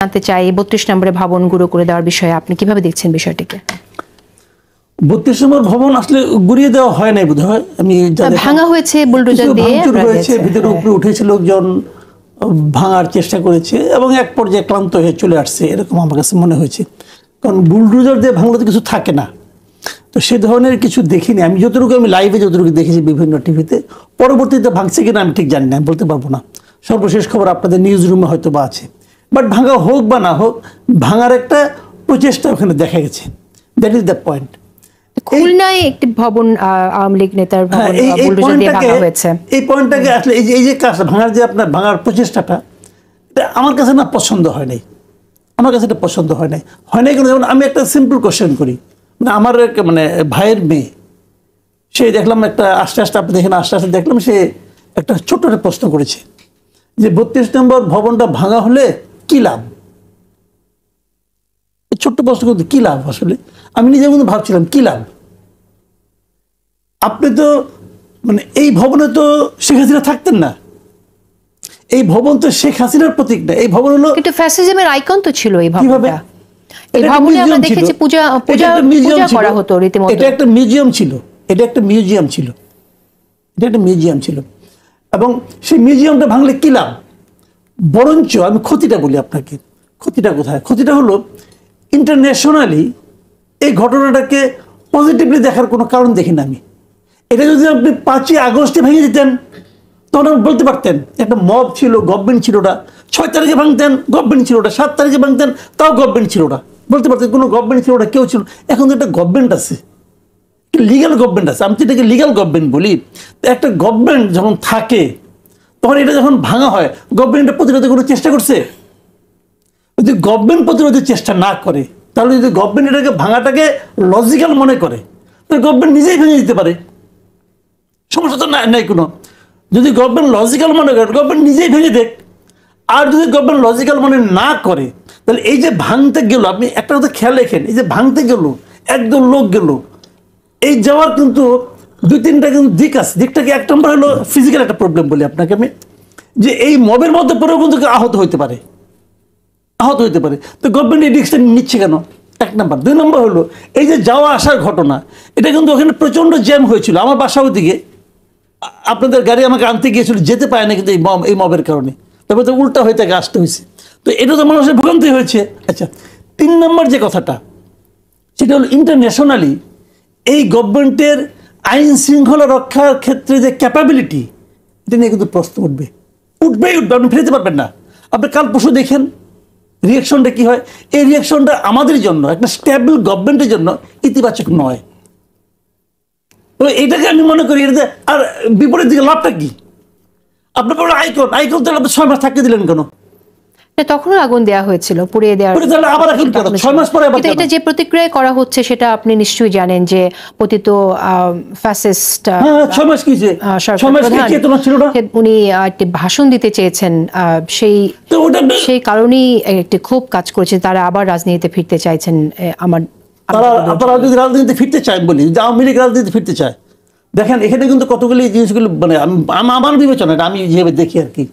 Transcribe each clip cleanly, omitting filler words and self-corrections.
জানতে চাই ৩২ নম্বরে ভবন গুঁড়ো করে দেওয়ার বিষয়ে আপনি কিভাবে দেখছেন বিষয়টিকে? ৩২ নম্বর ভবন আসলে গুঁড়িয়ে দেওয়া হয় নাই বোধহয়, আমি ভাঙা হয়েছে বুলডোজার দিয়ে, হয়েছে ভিতরে উপরে উঠেছে, লোকজন ভাঙার চেষ্টা করেছে এবং এক পর্যায়ে ক্লান্ত হয়ে চলে আসছে, এরকম আমার কাছে মনে হয়েছে। কারণ বুলডোজার দিয়ে ভাঙলে তো কিছু থাকে না, তো সে ধরনের কিছু দেখিনি আমি, যতটুকু আমি লাইভে যতটুকু দেখেছি বিভিন্ন টিভিতে। পরবর্তীতে ভাঙছে কিনা আমি ঠিক জানি না, আমি বলতে পারবো না। সর্বশেষ খবর আপনাদের নিউজ রুমে হয়তো বা আছে, বাট ভাঙা হোক বা না হোক, ভাঙার একটা প্রচেষ্টা ওখানে দেখা গেছে। That is the point. খুলনায় একটি ভবন আওয়ামী লীগ নেতার ভবন বুলডোজার দিয়ে ভাঙা হয়েছে। এই পয়েন্টটাকে আসলে এই যে কাজটা ভাঙার যে আপনার ভাঙার প্রচেষ্টাটা, আমার কাছে না পছন্দ হয় নাই, আমার কাছে এটা পছন্দ হয় নাই কেন? যেমন আমি একটা সিম্পল কোশ্চেন করি, মানে আমার মানে ভাইয়ের মেয়ে, সে দেখলাম একটা আস্তে আস্তে, আপনি দেখেন আস্তে আস্তে দেখলাম, সে একটা ছোট্ট একটা প্রশ্ন করেছে যে ৩২ নম্বর ভবনটা ভাঙা হলে কি লাভ? ছোট্ট প্রশ্ন করতে কি লাভ? আসলে আমি নিজের মধ্যে ভাবছিলাম কি লাভ। আপনি তো মানে এই ভবনে তো শেখ হাসিনা থাকতেন না, এই ভবন তো শেখ হাসিনার প্রতীক না, এই ভবন হলো কিন্তু ফ্যাসিজমের আইকন তো ছিল এই ভবনটা। এই ভবনে আমরা দেখেছি পূজা করা হতো রীতিমতো। এটা একটা মিউজিয়াম ছিল, এটা একটা মিউজিয়াম ছিল, এটা একটা মিউজিয়াম ছিল, এবং সেই মিউজিয়ামটা ভাঙলে কি লাভ? বরঞ্চ আমি ক্ষতিটা বলি আপনাকে। ক্ষতিটা কোথায়? ক্ষতিটা হলো ইন্টারন্যাশনালি এই ঘটনাটাকে পজিটিভলি দেখার কোনো কারণ দেখি না আমি। এটা যদি আপনি ৫ই আগস্টে ভেঙে দিতেন তখন আপনি বলতে পারতেন একটা মব ছিল, গভর্নমেন্ট ছিল ওটা। ৬ তারিখে ভাঙতেন, গভর্নমেন্ট ছিল ওটা। ৭ তারিখে ভাঙতেন, তাও গভর্নমেন্ট ছিল ওটা। বলতে পারতেন কোনো গভর্নমেন্ট ছিল ওটা, কেউ ছিল। এখন তো একটা গভর্নমেন্ট আছে, লিগ্যাল গভর্নমেন্ট আছে, আমি তো এটাকে লিগ্যাল গভর্নমেন্ট বলি। একটা গভর্নমেন্ট যখন থাকে তখন এটা যখন ভাঙা হয়, গভর্নমেন্ট প্রতিরোধের কোনো চেষ্টা করছে? যদি গভর্নমেন্ট প্রতিরোধের চেষ্টা না করে, তাহলে যদি গভর্নমেন্ট এটাকে ভাঙাটাকে লজিক্যাল মনে করে, তাহলে গভর্নমেন্ট নিজেই ভেঙে দিতে পারে, সমস্যা তো নাই কোনো। যদি গভর্নমেন্ট লজিক্যাল মনে করে, গভর্নমেন্ট নিজেই ভেঙে দেখ। আর যদি গভর্নমেন্ট লজিক্যাল মনে না করে, তাহলে এই যে ভাঙতে গেল, আপনি একটা কথা খেয়াল রেখেন, এই যে ভাঙতে গেল একদম লোক গেল, এই যাওয়ার কিন্তু ২-৩টা কিন্তু দিক আছে। দিকটাকে এক নম্বর হলো ফিজিক্যাল একটা প্রবলেম বলি আপনাকে আমি, যে এই মবের মধ্যে পরেও কিন্তু আহত হইতে পারে, আহত হইতে পারে। তো গভর্নমেন্ট এই রিস্কটা নিচ্ছে কেন? এক নম্বর। ২ নম্বর হলো এই যে যাওয়া আসার ঘটনা, এটা কিন্তু ওখানে প্রচণ্ড জ্যাম হয়েছিল। আমার বাসা ওদিকে, আপনাদের গাড়ি আমাকে আনতে গিয়েছিল, যেতে পারে না কিন্তু এই মবের কারণে, তবে তো উল্টা হয়ে তাকে আসতে হয়েছে। তো এটা তো মানুষের ভোগান্তি হয়েছে। আচ্ছা, ৩ নম্বর যে কথাটা, সেটা হলো ইন্টারন্যাশনালি এই গভর্নমেন্টের আইন শৃঙ্খলা রক্ষার ক্ষেত্রে যে ক্যাপাবিলিটি, এটা নিয়ে কিন্তু প্রশ্ন উঠবে, উঠবেই উঠবে, আপনি ফেরতে পারবেন না। আপনি কাল পরশু দেখেন রিয়াকশনটা কি হয়। এই রিয়াকশনটা আমাদের জন্য, একটা স্টেবল গভর্নমেন্টের জন্য ইতিবাচক নয়। তো এটাকে আমি মনে করি, এটাতে আর বিপরীত দিকে লাভটা কি? আপনার পরে আইকন তাহলে আপনি 6 মাস থাকতে দিলেন কেন? তখনও আগুন দেওয়া হয়েছিল, পুড়িয়ে দেওয়া। আবার এখন কেন 6 মাস পরে? এটা যে প্রতিক্রিয়া করা হচ্ছে সেটা আপনি নিশ্চয়ই জানেন, যে পতিত ফ্যাসিস্ট 6 মাস কি যে 6 মাস কি চেতনা ছিল না? উনি একটি ভাষণ দিতে চেয়েছেন, সেই কারণেই একটি ক্ষোভ কাজ করেছে। তারা আবার রাজনীতিতে ফিরতে চাইছেন। আপনারা যদি রাজনীতিতে ফিরতে চায় বলি, যে আওয়ামী লীগ রাজনীতিতে ফিরতে চায়, দেখেন এখানে কিন্তু কতগুলি জিনিসগুলো, মানে আমার বিবেচনা, আমি যেভাবে দেখি আর কি,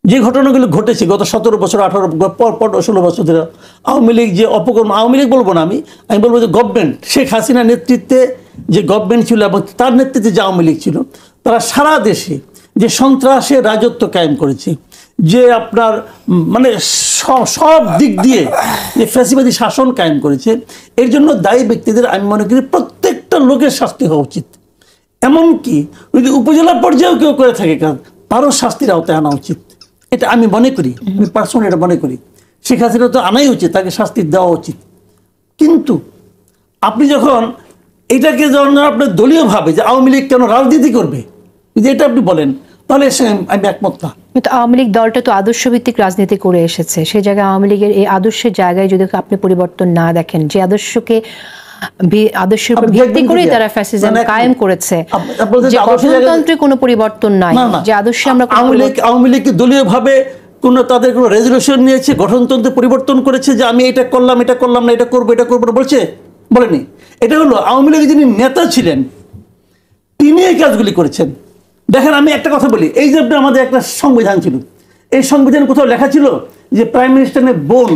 যে ঘটনাগুলো ঘটেছে গত 17 বছর 18 পর 16 বছর ধরে আওয়ামী লীগ যে অপকর্ম, আওয়ামী লীগ বলবো না, আমি বলবো যে গভর্নমেন্ট, শেখ হাসিনার নেতৃত্বে যে গভর্নমেন্ট ছিল এবং তার নেতৃত্বে যে আওয়ামী লীগ ছিল, তারা সারা দেশে যে সন্ত্রাসের রাজত্ব কায়েম করেছে, যে আপনার মানে সব দিক দিয়ে যে ফ্যাসিবাদী শাসন কায়েম করেছে, এর জন্য দায়ী ব্যক্তিদের আমি মনে করি প্রত্যেকটা লোকের শাস্তি হওয়া উচিত। এমনকি যদি উপজেলা পর্যায়েও কেউ করে থাকে, তারও শাস্তির আওতায় আনা উচিত। এটা আমি মনে করি, আমি পার্সোনালি এটা মনে করি। শেখ হাসিনা তো আনাই উচিত, তাকে শাস্তি দেওয়া উচিত। কিন্তু আপনি যখন এটাকে যখন আপনার দলীয়ভাবে যে আওয়ামী লীগ কেন রাজনীতি করবে, যদি এটা আপনি বলেন, তাহলে আমি একমত না। কিন্তু আওয়ামী লীগ দলটা তো আদর্শভিত্তিক রাজনীতি করে এসেছে। সেই জায়গায় আওয়ামী লীগের এই আদর্শের জায়গায় যদি আপনি পরিবর্তন না দেখেন, যে আদর্শের উপর ভিত্তি করে তারা ফ্যাসিজম কায়েম করেছে, যে গঠনতন্ত্রে কোনো পরিবর্তন নাই, যে আদর্শে আমরা আওয়ামী লীগ দলীয়ভাবে তাদের কোনো রেজলিউশন নিয়েছে, গঠনতন্ত্রে পরিবর্তন করেছে, যে আমি এটা করলাম না, এটা করবো না বলছে? বলেনি। এটা হলো আওয়ামী লীগের যিনি নেতা ছিলেন, তিনি এই কাজগুলি করেছেন। দেখেন আমি একটা কথা বলি, এই যে আমাদের একটা সংবিধান ছিল, এই সংবিধানে কোথাও লেখা ছিল যে প্রাইম মিনিস্টারের বোন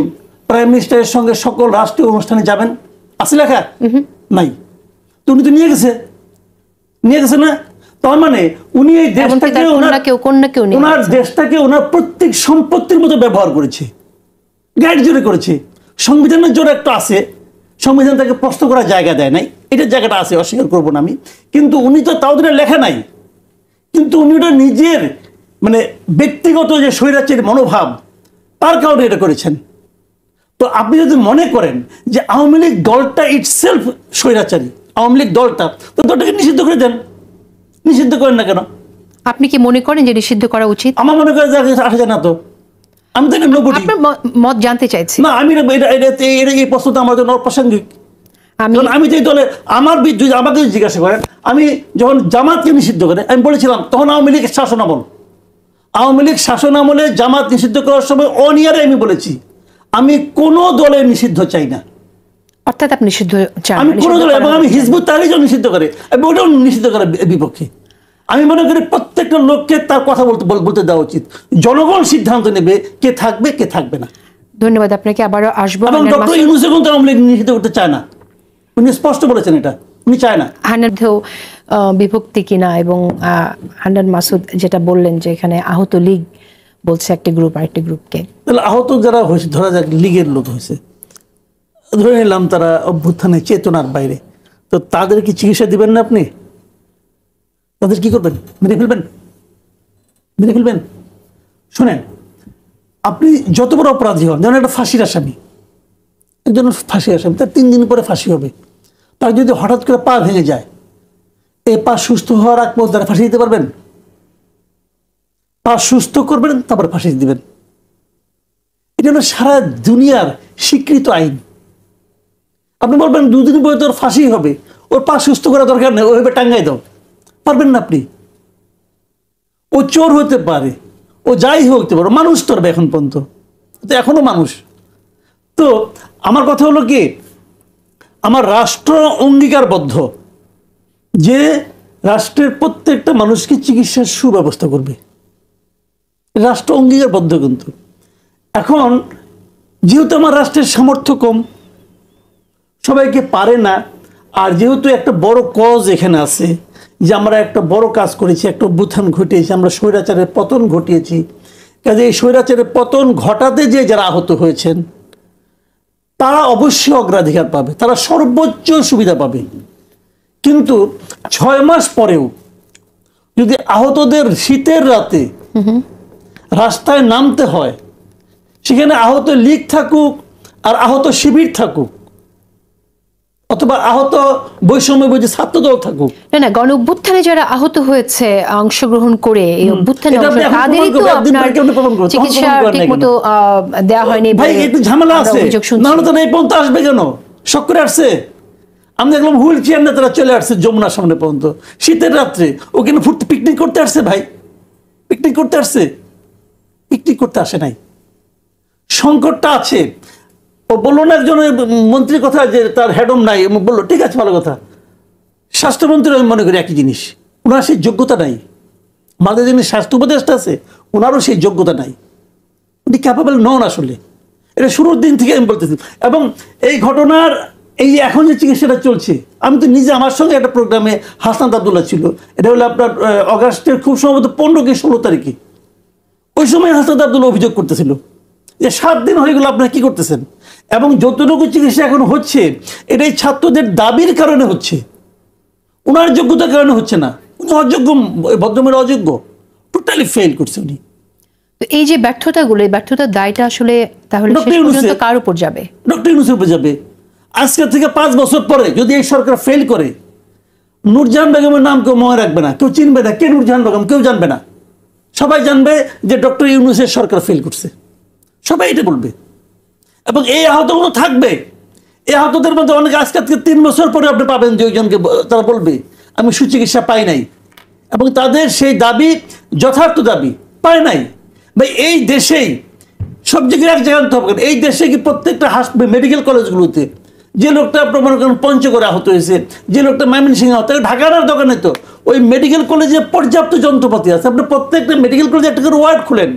প্রাইম মিনিস্টারের সঙ্গে সকল রাষ্ট্রীয় অনুষ্ঠানে যাবেন? আছে লেখা? নাই। তো উনি তো নিয়ে গেছে না? তার মানে উনি এই দেশটাকে ওনার দেশটাকে ওনার প্রত্যেক সম্পত্তির মতো ব্যবহার করেছে, গাইড জোরে করেছে। সংবিধানের জোরে একটা আছে, সংবিধান তাকে প্রশ্ন করার জায়গা দেয় নাই, এটার জায়গাটা আছে, অস্বীকার করবো না আমি। কিন্তু উনি তো তাও লেখা নাই, কিন্তু উনি ওটা নিজের মানে ব্যক্তিগত যে স্বৈরাচারী মনোভাব তার কারণে এটা করেছেন। তো আপনি যদি মনে করেন যে আওয়ামী লীগ দলটা ইটসেলফ স্বৈরাচারী, আওয়ামী লীগ দলটা, তো দলটাকে নিষিদ্ধ করে দেন। নিষিদ্ধ করেন না কেন? আপনি কি মনে করেন যে নিষিদ্ধ করা উচিত? আমার মনে করেন আসা যায় না। তো আমি তো আপনার মত জানতে চাইছি। না, আমি এই প্রশ্নটা আমার জন্য অপ্রাসঙ্গিক। আমি যে দলে আমার যদি আমাকে জিজ্ঞাসা করেন, আমি যখন জামাতকে নিষিদ্ধ করে আমি বলেছিলাম তখন আওয়ামী লীগের শাসনামল, আওয়ামী লীগ শাসনামলে জামাত নিষিদ্ধ করার সময় অনিয়ারে আমি বলেছি আমি কোন দলে নিষিদ্ধ চাই না। অর্থাৎ আপনি নিষিদ্ধ চান? আমি কোন দলে, এবং আমি হিজবুত তাহরির নিষিদ্ধ করে, আমি ওটাও নিষিদ্ধ করার বিপক্ষে। আমি মনে করি প্রত্যেকটা লোককে তার কথা বলতে দেওয়া উচিত। জনগণ সিদ্ধান্ত নেবে কে থাকবে কে থাকবে না। ধন্যবাদ আপনাকে, আবারও আসবো। এবং ডক্টর ইউনূস কিন্তু আওয়ামী লীগ নিষিদ্ধ করতে চায় না, উনি স্পষ্ট বলেছেন এটা, উনি চায় না। হান্নানও বিভক্তি কিনা, এবং হান্নান মাসুদ যেটা বললেন যে এখানে আহত লীগ বলছে একটি গ্রুপ আরেকটি গ্রুপকে, তাহলে আহত যারা হয়েছে, ধরা যাক লীগের লোক হয়েছে, ধরে নিলাম তারা অভ্যুত্থানের চেতনার বাইরে, তো তাদের কি চিকিৎসা দিবেন না আপনি? তাদের কি করবেন? মেরে ফেলবেন? শোনেন, আপনি যত বড় অপরাধী হন, যেমন একটা ফাঁসির আসামি, একজন ফাঁসির আসামি, তার 3 দিন পরে ফাঁসি হবে। তার যদি হঠাৎ করে পা ভেঙে যায়, এই পা সুস্থ হওয়ার আগ পর্যন্ত তারা ফাঁসি দিতে পারবেন? পা সুস্থ করবেন, তারপরে ফাঁসি দিবেন। এটা হলো সারা দুনিয়ার স্বীকৃত আইন। আপনি বলবেন 2 দিন পরে তোর ফাঁসি হবে, ওর পা সুস্থ করা দরকার নেই, ওইভাবে টাঙ্গাই দাও, পারবেন না আপনি। ও চোর হতে পারে, ও যাই হতে পারে, মানুষ তো এখন পর্যন্ত, তো এখনো মানুষ। তো আমার কথা হলো কি, আমার রাষ্ট্র অঙ্গীকারবদ্ধ যে রাষ্ট্রের প্রত্যেকটা মানুষকে চিকিৎসার সুব্যবস্থা করবে, রাষ্ট্র অঙ্গীকারবদ্ধ। কিন্তু এখন যেহেতু আমার রাষ্ট্রের সামর্থ্য কম, সবাইকে পারে না, আর যেহেতু একটা বড় কজ এখানে আছে যে আমরা একটা বড় কাজ করেছি, একটা অভ্যুত্থান ঘটিয়েছি, আমরা স্বৈরাচারের পতন ঘটিয়েছি, কাজে এই স্বৈরাচারের পতন ঘটাতে যে যারা আহত হয়েছেন তারা অবশ্যই অগ্রাধিকার পাবে, তারা সর্বোচ্চ সুবিধা পাবে। কিন্তু 6 মাস পরেও যদি আহতদের শীতের রাতে রাস্তায় নামতে হয়, সেখানে আহত লীগ থাকুক আর আহত শিবির থাকুক, অথবা আহত বৈষম্যবিরোধী ছাত্রদল থাকুক, না, গণ অভ্যুত্থানে যারা আহত হয়েছে অংশগ্রহণ করে, এই অভ্যুত্থানে তাদেরই তো আপনার চিকিৎসা ঠিকমতো দেওয়া হয়নি। ভাই একটু ঝামেলা আছে, নাহলে তো এই পর্যন্ত আসবে কেন? শখ করে আসছে। আমি দেখলাম হুইল চেয়ার নিয়ে তারা চলে আসছে যমুনার সামনে পর্যন্ত শীতের রাত্রে। ও কিন্তু পিকনিক করতে আসছে ভাই, পিকনিক করতে আসছে, পিকনিক করতে আসে নাই। সংকটটা আছে। ও বললো না একজন মন্ত্রীর কথা যে তার হেডম নাই, বললো ঠিক আছে ভালো কথা। স্বাস্থ্যমন্ত্রী আমি মনে করি একই জিনিস, ওনার সেই যোগ্যতা নাই। আমাদের যিনি স্বাস্থ্য উপদেষ্টা আছে ওনারও সেই যোগ্যতা নাই, উনি ক্যাপাবল নন আসলে। এটা শুরুর দিন থেকে আমি বলতেছি। এবং এই ঘটনার এই যে এখন যে চিকিৎসাটা চলছে, আমি তো নিজে, আমার সঙ্গে একটা প্রোগ্রামে হাসনাত আব্দুল্লাহ ছিল, এটা হলো আপনার অগাস্টের খুব সম্ভবত 15 কি 16 তারিখে। ওই সময় হাসনাত আব্দুল্লাহ অভিযোগ করতেছিল যে 7 দিন হয়ে গেল আপনারা কি করতেছেন, এবং যতটুকু চিকিৎসা এখন হচ্ছে এটাই ছাত্রদের দাবির কারণে হচ্ছে, ওনার যোগ্যতার কারণে হচ্ছে না। উনি অযোগ্য, ভদ্রমের অযোগ্য, টোটালি ফেল করছে উনি। তো এই যে ব্যর্থতাগুলো, এই ব্যর্থতার দায়টা আসলে তাহলে শেষ পর্যন্ত কার উপর যাবে? ডক্টর ইউনূসের উপর যাবে। আজকে থেকে 5 বছর পরে যদি এই সরকার ফেল করে, নূরজাহান বেগমের নাম কেউ মনে রাখবে না, কেউ চিনবে না, কে নূরজাহান বেগম কেউ জানবে না। সবাই জানবে যে ডক্টর ইউনূসের সরকার ফেল করছে, সবাই এটা বলবে। এবং এই আহতগুলো থাকবে, এই আহতদের মধ্যে অনেকে আজকে 3 বছর পরে আপনি পাবেন যে ওইজনকে তারা বলবে আমি সুচিকিৎসা পাই নাই, এবং তাদের সেই দাবি যথার্থ দাবি পায় নাই। ভাই এই দেশেই সব জায়গায় এক জায়গায় আনতে হবে। এই দেশে কি প্রত্যেকটা মেডিকেল কলেজগুলোতে যে লোকটা আপনার মনে করেন পঞ্চগড়ে আহত হয়েছে, যে লোকটা ময়মনসিংহে আহত, ঢাকার আর দোকানে তো ওই মেডিকেল কলেজে পর্যাপ্ত যন্ত্রপাতি আছে। আপনি প্রত্যেকটা মেডিকেল কলেজে একটা করে ওয়ার্ড খুলেন,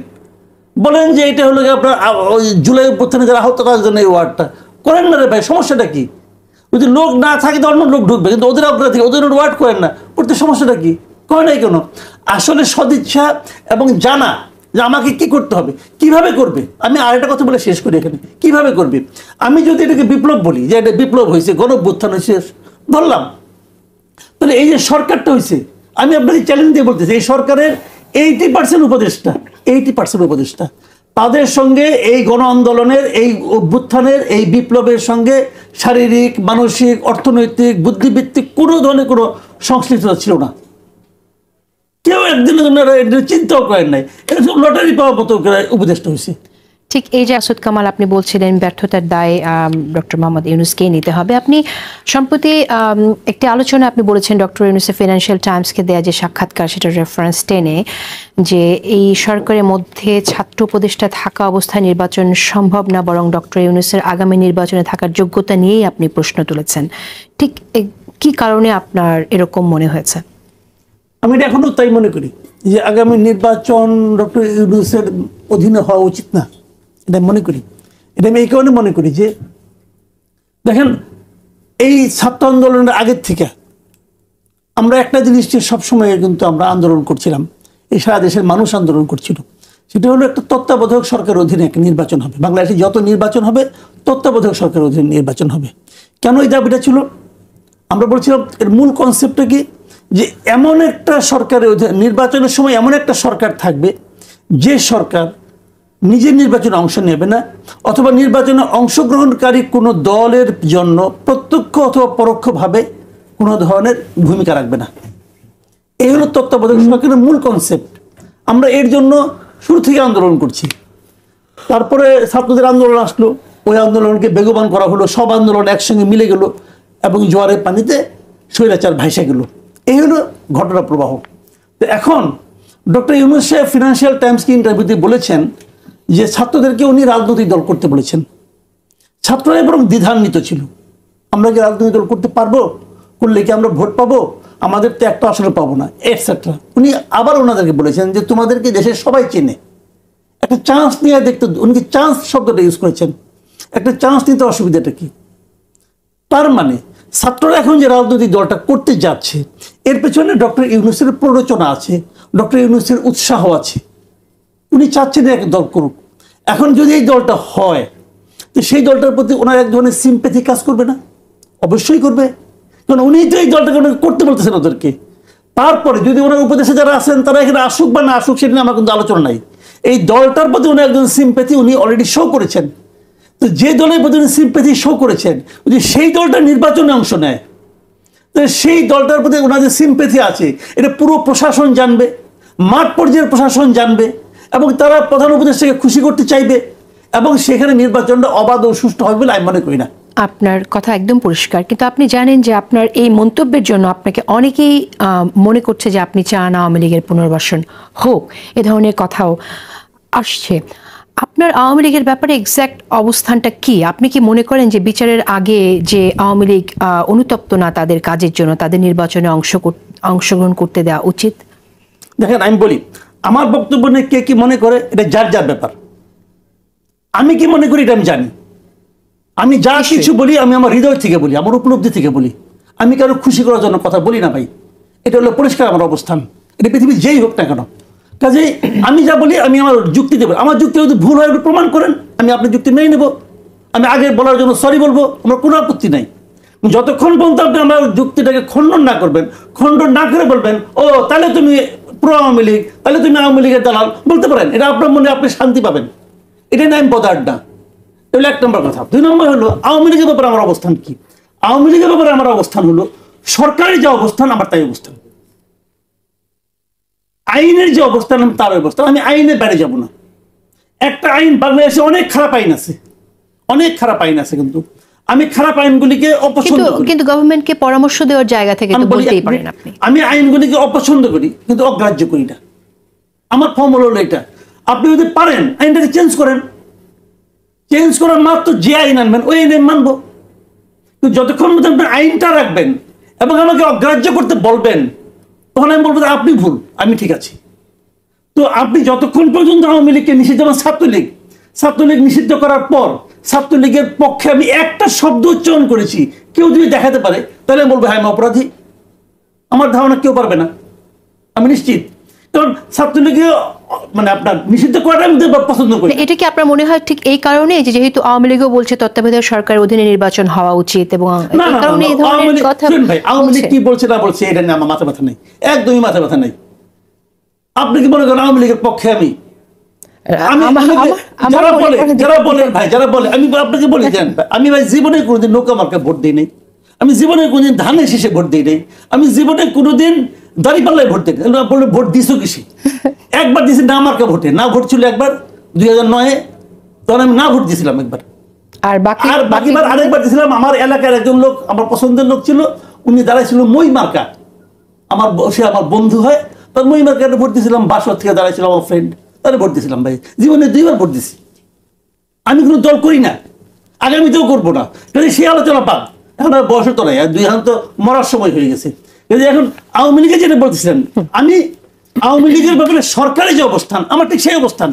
বলেন যে এটা হলো আপনার ওই জুলাই অভ্যুত্থানে যারা আহত করার জন্য এই ওয়ার্ডটা করেন না রে ভাই, সমস্যাটা কি? যদি লোক না থাকে তো অন্য লোক ঢুকবে, কিন্তু ওদের অগ্রতা থেকে ওদের ওয়ার্ড করেন না, করতে সমস্যাটা কি? করে নাই কেন? আসলে সদিচ্ছা এবং জানা যে আমাকে কি করতে হবে, কিভাবে করবে। আমি আরেকটা কথা বলে শেষ করি এখানে, কিভাবে করবে। আমি যদি এটাকে বিপ্লব বলি, যে এটা বিপ্লব হয়েছে, গণ অভ্যুত্থান হয়েছে, ধরলাম, তাহলে এই যে সরকারটা হয়েছে, আমি আপনাকে চ্যালেঞ্জ দিয়ে বলতেছি, এই সরকারের 80% উপদেষ্টা, 80% উপদেষ্টা, তাদের সঙ্গে এই গণ আন্দোলনের, এই অভ্যুত্থানের, এই বিপ্লবের সঙ্গে শারীরিক, মানসিক, অর্থনৈতিক, বুদ্ধিভিত্তিক কোনো ধরনের কোনো সংশ্লিষ্টতা ছিল না। কেউ একদিনের জন্য চিন্তাও করেন নাই, এটা লটারি পাওয়ার মতো উপদেষ্টা হয়েছে। ঠিক এই যে আসদ কামাল আপনি বলছিলেন ব্যর্থতার দায় ডক্টর মোহাম্মদ ইউনূসকেই নিতে হবে। আপনি সম্প্রতি একটি আলোচনা আপনি বলেছেন ডক্টর ইউনূসের ফিনান্সিয়াল টাইমসকে দেয়া যে সাক্ষাৎকার, সেটা রেফারেন্স টেনে, যে এই সরকারের মধ্যে ছাত্র উপদেষ্টা থাকা অবস্থায় নির্বাচন সম্ভব না, বরং ডক্টর ইউনূসের আগামী নির্বাচনে থাকার যোগ্যতা নিয়েই আপনি প্রশ্ন তুলেছেন। ঠিক কি কারণে আপনার এরকম মনে হয়েছে? আমি এটা এখনো তাই মনে করি যে আগামী নির্বাচন ডক্টর ইউনূসের অধীনে হওয়া উচিত না, এটা মনে করি। এটা আমি এই কারণে মনে করি যে দেখেন, এই ছাত্র আন্দোলনের আগের থেকে আমরা একটা জিনিস সবসময় কিন্তু আমরা আন্দোলন করছিলাম, এই সারা দেশের মানুষ আন্দোলন করছিল, সেটা হলো একটা তত্ত্বাবধায়ক সরকারের অধীনে একটা নির্বাচন হবে। বাংলাদেশে যত নির্বাচন হবে তত্ত্বাবধায়ক সরকারের অধীনে নির্বাচন হবে। কেন এই দাবিটা ছিল? আমরা বলছিলাম এর মূল কনসেপ্টটা কি, যে এমন একটা সরকারের নির্বাচনের সময় এমন একটা সরকার থাকবে যে সরকার নিজের নির্বাচনে অংশ নেবে না, অথবা নির্বাচনে অংশগ্রহণকারী কোনো দলের জন্য প্রত্যক্ষ অথবা পরোক্ষভাবে কোনো ধরনের ভূমিকা রাখবে না। এই হলো তত্ত্বাবধায়ক সরকারের মূল কনসেপ্ট। আমরা এর জন্য শুরু থেকে আন্দোলন করছি। তারপরে ছাত্রদের আন্দোলন আসলো, ওই আন্দোলনকে বেগবান করা হলো, সব আন্দোলন একসঙ্গে মিলে গেল এবং জোয়ারের পানিতে স্বৈরাচার ভাইসা গেল। এই হলো ঘটনা প্রবাহ। তো এখন ডক্টর ইউনূস সাহেব ফিনান্সিয়াল টাইমসকে ইন্টারভিউতে বলেছেন যে ছাত্রদেরকে উনি রাজনৈতিক দল করতে বলেছেন। ছাত্ররা বরং দ্বিধান্বিত ছিল, আমরা কি রাজনৈতিক দল করতে পারবো, করলে কি আমরা ভোট পাবো, আমাদের তো একটা আসলে পাবো না, এটসেট্রা। উনি আবার ওনাদেরকে বলেছেন যে তোমাদেরকে দেশের সবাই চেনে, একটা চান্স নিয়ে দেখতে। উনি চান্স শব্দটা ইউজ করেছেন, একটা চান্স নিতে অসুবিধাটা কি? তার মানে ছাত্ররা এখন যে রাজনৈতিক দলটা করতে যাচ্ছে, এর পেছনে ডক্টর ইউনূসের প্ররোচনা আছে, ডক্টর ইউনূসের উৎসাহ আছে। উনি চাচ্ছেন এক দল করুক। এখন যদি এই দলটা হয়, তো সেই দলটার প্রতি ওনার এক ধরনের সিম্প্যাথি কাজ করবে না? অবশ্যই করবে, কারণ উনি তো এই দলটাকে করতে বলতেছেন ওদেরকে। তারপরে যদি ওনার উপদেশে যারা আছেন তারা এখানে আসুক বা না আসুক, সেটা নিয়ে আমার কিন্তু আলোচনা নাই। এই দলটার প্রতি উনি একজন সিম্প্যাথি উনি অলরেডি শো করেছেন। তো যে দলের প্রতি উনি সিম্প্যাথি শো করেছেন, যদি সেই দলটা নির্বাচনে অংশ নেয়, তো সেই দলটার প্রতি ওনার যে সিম্প্যাথি আছে এটা পুরো প্রশাসন জানবে, মাঠ পর্যায়ের প্রশাসন জানবে, এবং তারা প্রধান উপদেষ্টাকে খুশি করতে চাইবে, এবং সেখানে নির্বাচনটা অবাধ ও সুষ্ঠু হবে বলে আমি মনে করি না। আপনার কথা একদম পরিষ্কার, কিন্তু আপনি জানেন যে আপনার এই মন্তব্যের জন্য আপনাকে অনেকেই মনে করছে যে আপনি চান আওয়ামী লীগের পুনর্বাসন হোক, এ ধরনের কথাও আসছে। আপনার আওয়ামী লীগের ব্যাপারে এক্স্যাক্ট অবস্থানটা কি? আপনি কি মনে করেন যে বিচারের আগে যে আওয়ামী লীগ অনুতপ্ত না তাদের কাজের জন্য, তাদের নির্বাচনে অংশগ্রহণ করতে দেওয়া উচিত? দেখেন, আমি বলি, আমার বক্তব্য নিয়ে কে কি মনে করে এটা যার যার ব্যাপার। আমি কি মনে করি এটা আমি জানি। আমি যা কিছু বলি আমি আমার হৃদয় থেকে বলি, আমার উপলব্ধি থেকে বলি। আমি কারো খুশি করার জন্য কথা বলি না ভাই, এটা হলো পরিষ্কার আমার অবস্থান। এটা পৃথিবীর যেই হোক না কেন, কাজেই আমি যা বলি আমি আমার যুক্তি দেবো। আমার যুক্তি যদি ভুল হয় প্রমাণ করেন, আমি আপনার যুক্তি মেনে নেব। আমি আগে বলার জন্য সরি বলবো, আমার কোনো আপত্তি নাই। যতক্ষণ পর্যন্ত আপনি আমার যুক্তিটাকে খণ্ডন না করবেন, খণ্ডন না করে বলবেন ও তাহলে তুমি প্রো আওয়ামী লীগ, তাহলে তুমি আওয়ামী লীগের দালাল, বলতে পারেন, এটা আপনার মনে আপনি শান্তি পাবেন। এটা নিয়ে আমি বদার না। এটা এক নম্বর কথা। দুই নম্বর হলো আওয়ামী লীগের ব্যাপারে আমার অবস্থান কি। আওয়ামী লীগের ব্যাপারে আমার অবস্থান হলো সরকারের যে অবস্থান আমার তাই অবস্থান, আইনের যে অবস্থান আমি তার অবস্থান। আমি আইনের বাইরে যাব না। একটা আইন, বাংলাদেশে অনেক খারাপ আইন আছে, অনেক খারাপ আইন আছে, কিন্তু আমি খারাপ আইনগুলিকে অপছন্দ করি। কিন্তু গভর্নমেন্টকে পরামর্শ দেওয়ার জায়গা থেকে তো বলতেই পারেন আপনি। আমি আইনগুলিকে অপছন্দ করি কিন্তু অগ্রাহ্য করি না। আমার ফর্মুলা হলো এটা, আপনি যদি পারেন আইনটাকে চেঞ্জ করেন, চেঞ্জ করার মাত্র যে আইন আনবেন ওই আইন মানবো। কিন্তু যতক্ষণ পর্যন্ত আইনটা রাখবেন এবং আমাকে অগ্রাহ্য করতে বলবেন, তখন আমি বলবো আপনি ভুল, আমি ঠিক আছি। তো আপনি যতক্ষণ পর্যন্ত আওয়ামী লীগকে নিষিদ্ধ, যেমন ছাত্রলীগ নিষিদ্ধ করার পর ছাত্রলীগের পক্ষে আমি একটা শব্দ উচ্চারণ করেছি, কেউ যদি দেখাতে পারে তাহলে আমি বলবো হ্যাঁ আমি অপরাধী। আমার ধারণা কেউ পারবে না, আমি নিশ্চিত। কারণ ছাত্রলীগে মানে আপনার নিষিদ্ধ করাটা আমি পছন্দ করি। এটা কি আপনার মনে হয় ঠিক এই কারণে যে যেহেতু আওয়ামী লীগও বলছে তত্ত্বাবধায়ক সরকারের অধীনে নির্বাচন হওয়া উচিত এবং এই কারণে এই ধরনের কথা ভাই আওয়ামী লীগ কি বলছে না বলছে এটা নিয়ে আমার মাথা ব্যথা নেই, একদমই মাথা ব্যথা নেই। আপনি কি মনে করেন আওয়ামী লীগের পক্ষে আমি যারা বলে আমি আপনাকে বলি জানেন আমি ভাই জীবনে কোনোদিন নৌকা মার্কা ভোট দিই নাই, আমি জীবনে কোনোদিন ধানের শীষে ভোট দিই নাই, আমি জীবনে কোনোদিন দাঁড়িপাল্লায় ভোট দিই। বললে ভোট দিছো কিসে? একবার দিয়েছি না মার্কা ভোটে, না ভোট ছিল একবার 2009-এ, তখন আমি না ভোট দিয়েছিলাম একবার। আর বাকিবার আরেকবার দিয়েছিলাম আমার এলাকার একজন লোক, আমার পছন্দের লোক ছিল, উনি দাঁড়াইছিল মই মার্কা, সে আমার বন্ধু হয়, তার মই মার্কাটা ভোট দিয়েছিলাম। বাসর থেকে দাঁড়াইছিল আমার ফ্রেন্ড, তাহলে ভোট দিয়েছিলাম। ভাই জীবনে 2বার ভোট দিছি। আমি কোনো দল করি না, আগামীতেও করবো না। কিন্তু সে আলোচনা পাক, এখন আর বয়স তো নাই, 2 হাজার তো মরার সময় হয়ে গেছে। কিন্তু এখন আওয়ামী লীগের যেটা বলতেছিলেন, আমি আওয়ামী লীগের ব্যাপারে সরকারের যে অবস্থান আমার ঠিক সেই অবস্থান।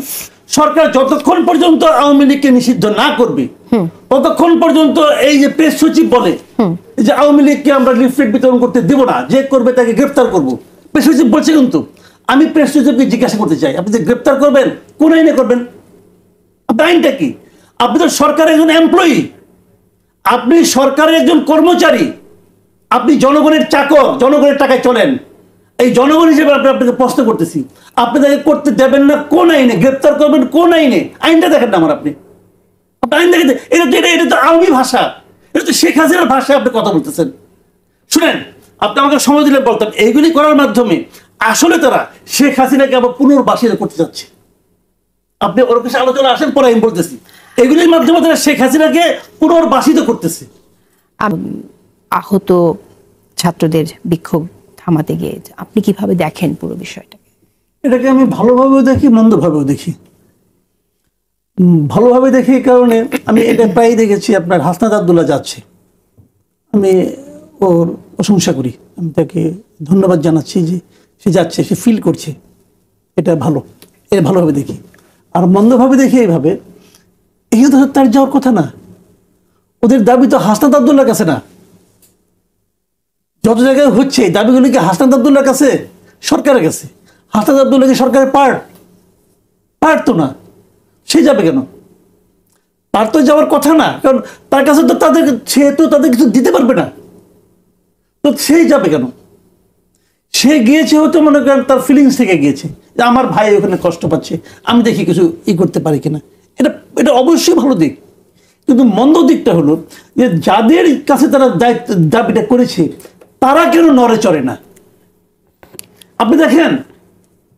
সরকার যতক্ষণ পর্যন্ত আওয়ামী লীগকে নিষিদ্ধ না করবে ততক্ষণ পর্যন্ত এই যে প্রেস সচিব বলে যে আওয়ামী লীগকে আমরা লিফলেট বিতরণ করতে দেব না, যে করবে তাকে গ্রেফতার করব, প্রেস সচিব বলছে। কিন্তু আমি প্রেস সচিবকে জিজ্ঞাসা করতে চাই, আপনি যে গ্রেফতার করবেন কোন আইনে করবেন? আপনার আইনটা কি? আপনি তো সরকারের একজন এমপ্লয়ি, আপনি সরকারের একজন কর্মচারী, আপনি জনগণের চাকর, জনগণের টাকায় চলেন। এই জনগণ হিসেবে আপনাকে প্রশ্ন করতেছি, আপনি তাকে করতে দেবেন না কোন আইনে? গ্রেফতার করবেন কোন আইনে? আইনটা দেখেন না আমার, আপনি আইন দেখেন। এটা তো আওয়ামী ভাষা, এটা তো শেখ হাসিনার ভাষায় আপনি কথা বলতেছেন। শুনেন, আপনি আমাকে সময় দিলে বলতেন এইগুলি করার মাধ্যমে আসলে তারা শেখ হাসিনাকে আবার পুনর্বাসিত করতে যাচ্ছে। আপনি ওর কাছে আলোচনা আসেন, পরে আমি বলতেছি এগুলির মাধ্যমে তারা শেখ হাসিনাকে পুনর্বাসিত করতেছে। আহত ছাত্রদের বিক্ষোভ থামাতে গিয়ে আপনি কিভাবে দেখেন পুরো বিষয়টা? এটাকে আমি ভালোভাবেও দেখি, মন্দভাবেও দেখি। ভালোভাবে দেখি এই কারণে আমি এটা প্রায় দেখেছি, আপনার হাসনাত আব্দুল্লাহ যাচ্ছে, আমি ওর প্রশংসা করি, আমি তাকে ধন্যবাদ জানাচ্ছি যে সে যাচ্ছে, সে ফিল করছে, এটা ভালো, এটা ভালোভাবে দেখি। আর মন্দভাবে দেখি এইভাবে, এই তো তার যাওয়ার কথা না, ওদের দাবি তো হাসনাত আব্দুল্লাহর কাছে না। যত জায়গায় হচ্ছে দাবিগুলি কি হাসনাত আব্দুল্লাহর কাছে? সরকারের কাছে। হাসনাত আব্দুল্লাহ কি সরকারের পার্ট তো না, সে যাবে কেন? তার তো যাওয়ার কথা না, কারণ তার কাছে তো সে তো তাদের কিছু দিতে পারবে না, তো সেই যাবে কেন? সে গিয়েছে হয়তো মনে করেন তার ফিলিংস থেকে গিয়েছে যে আমার ভাই ওখানে কষ্ট পাচ্ছে, আমি দেখি কিছু করতে পারি কিনা। এটা অবশ্যই ভালো দিক, কিন্তু মন্দ দিকটা হলো যে যাদের কাছে তারা দাবিটা করেছে তারা কেন নড়ে চড়ে না। আপনি দেখেন,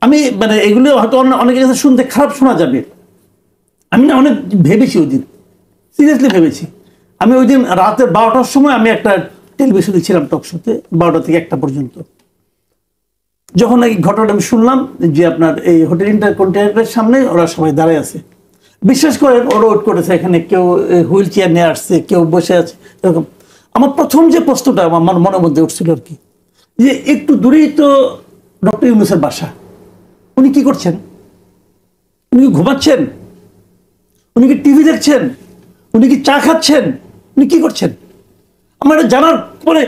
আমি মানে এগুলো হয়তো অনেকের কাছে শুনতে খারাপ শোনা যাবে, আমি না অনেক ভেবেছি ওই দিন, সিরিয়াসলি ভেবেছি। আমি ওই দিন রাতে 12টার সময় আমি একটা টেলিভিশনে ছিলাম, টক শোতে, 12টা থেকে 1টা পর্যন্ত। যখন এই ঘটনাটা আমি শুনলাম যে আপনার এই হোটেল ইন্টারকন্টিনেন্টালের সামনে ওরা সবাই দাঁড়ায় আছে, বিশ্বাস করেন ওরা ওয়েট করেছে, এখানে কেউ হুইল চেয়ার নিয়ে আসছে, কেউ বসে আছে, এরকম। আমার প্রথম যে প্রশ্নটা আমার মনের মধ্যে উঠছিল আর কি, যে একটু দূরেই তো ডক্টর ইউনূসের বাসা, উনি কি করছেন? উনি কি ঘুমাচ্ছেন? উনি কি টিভি দেখছেন? উনি কি চা খাচ্ছেন? উনি কি করছেন? আমার এটা জানার পরে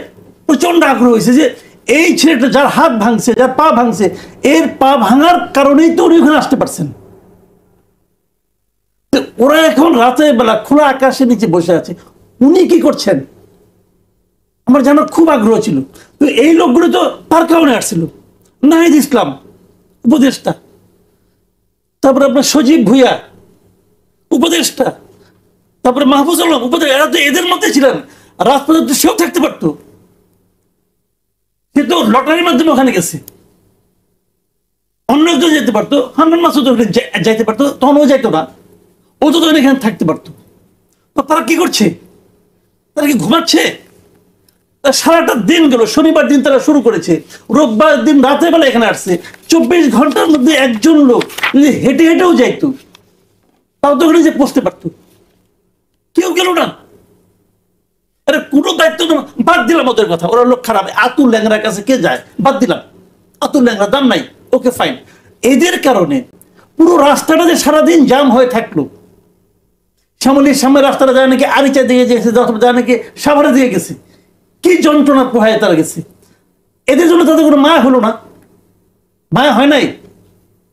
প্রচন্ড আগ্রহ হয়েছে যে এই ছেলেটা যার হাত ভাঙছে, যার পা ভাঙছে, এর পা ভাঙার কারণেই তো উনি ওখানে আসতে পারছেন। ওরা এখন রাতের বেলা খোলা আকাশের নিচে বসে আছে, উনি কি করছেন? আমার জানার খুব আগ্রহ ছিল। তো এই লোকগুলো তো তার কারণে আসছিল। নাহিদ ইসলাম উপদেষ্টা, তারপরে আপনার সজীব ভুইয়া উপদেষ্টা, তারপরে মাহফুজ আলম উপদেষ্টা, এরা তো এদের মধ্যে ছিলেন। রাত পর্যন্ত সেও থাকতে পারতো, সে তো লটারির মাধ্যমে ওখানে গেছে। অন্য একজন যেতে পারতো, হান্নান মাসুদ যাইতে পারতো, তখন ও যাইতো না, ও তো তখন এখানে থাকতে পারতো। তো তারা কি করছে? তারা কি ঘুমাচ্ছে? সারাটা দিন গেল, শনিবার দিন তারা শুরু করেছে, রোববার দিন রাতের বেলা এখানে আসছে। 24 ঘন্টার মধ্যে একজন লোক যদি হেঁটে হেঁটেও যাইতো তাও তো ওখানে যে পৌঁছতে পারতো, কেউ গেল না। আরে কোনো দায়িত্ব বাদ দিলাম ওদের কথা, ওরা লোক খারাপ। আতুল ল্যাংরার কাছে কে যায়? বাদ দিলাম, আতুল ল্যাংরা দাম নাই, ওকে ফাইন। এদের কারণে পুরো রাস্তাটা যে সারাদিন জাম হয়ে থাকলো, শ্যামলীর সামনে রাস্তাটা যায় নাকি আরিচা দিয়ে গেছে, যায় নাকি সাভারে দিয়ে গেছে, কি যন্ত্রণা পোহায় তারা গেছে। এদের জন্য তাদের কোনো মায়া হলো না? মায়া হয় নাই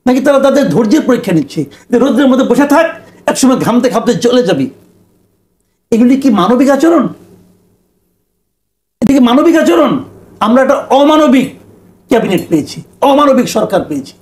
নাকি? তারা তাদের ধৈর্যের পরীক্ষা নিচ্ছে যে রোদ্রের মধ্যে বসে থাক, একসময় ঘামতে ঘামতে চলে যাবি। এগুলি কি মানবিক আচরণ? এদিকে মানবিক আচরণ? আমরা একটা অমানবিক ক্যাবিনেট পেয়েছি, অমানবিক সরকার পেয়েছি।